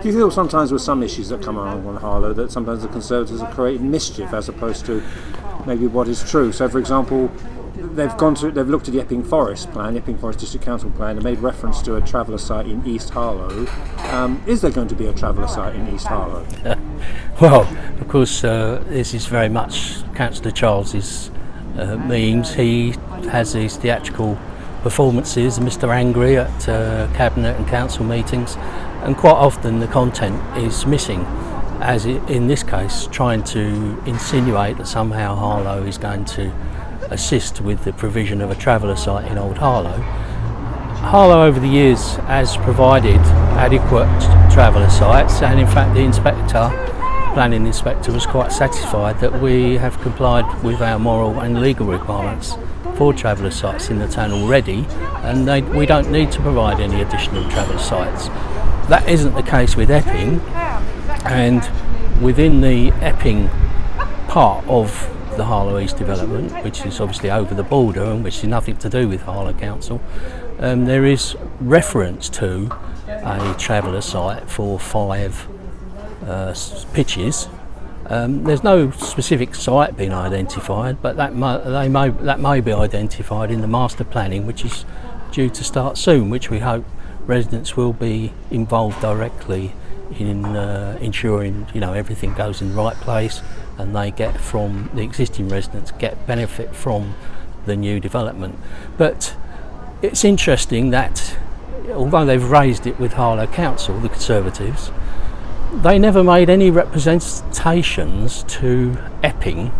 Do you feel sometimes with some issues that come along on Harlow that sometimes the Conservators are creating mischief as opposed to maybe what is true? So, for example, they've looked at the Epping Forest plan, Epping Forest District Council plan, and made reference to a traveller site in East Harlow. Is there going to be a traveller site in East Harlow? Well, of course, this is very much Councillor Charles's means. He has these theatrical performances, Mr. Angry at Cabinet and Council meetings, and quite often the content is missing, as in this case, trying to insinuate that somehow Harlow is going to assist with the provision of a traveller site in Old Harlow. Harlow over the years has provided adequate traveller sites, and in fact the planning inspector was quite satisfied that we have complied with our moral and legal requirements for traveller sites in the town already, and we don't need to provide any additional traveller sites. That isn't the case with Epping, and within the Epping part of the Harlow East development, which is obviously over the border and which is nothing to do with Harlow Council, there is reference to a traveller site for 5 pitches. There's no specific site being identified, but that may be identified in the master planning, which is due to start soon, which we hope residents will be involved directly in ensuring everything goes in the right place, and they get from the existing residents get benefit from the new development. But it's interesting that although they've raised it with Harlow Council, the Conservatives, they never made any representations to Epping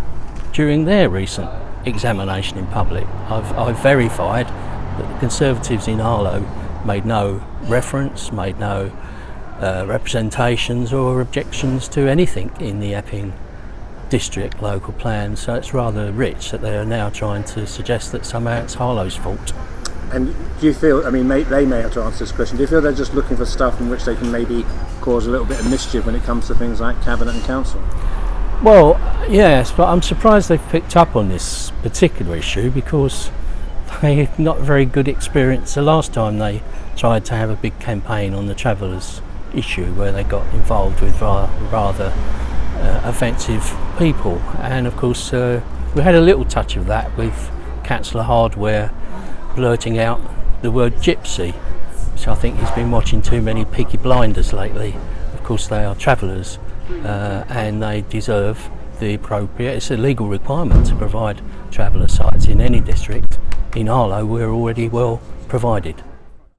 during their recent examination in public. I've verified that the Conservatives in Harlow made no reference, made no representations or objections to anything in the Epping district local plan, so it's rather rich that they are now trying to suggest that somehow it's Harlow's fault. And do you feel, they may have to answer this question, do you feel they're just looking for stuff in which they can maybe cause a little bit of mischief when it comes to things like Cabinet and Council? Well, yes, but I'm surprised they've picked up on this particular issue, because they had not very good experience the last time they tried to have a big campaign on the travellers issue, where they got involved with rather offensive people. And of course we had a little touch of that with Councillor Hardware blurting out the word gypsy, which I think he's been watching too many Peaky Blinders lately. Of course they are travellers, and they deserve the appropriate, it's a legal requirement to provide traveller sites in any district. In Harlow we're already well provided.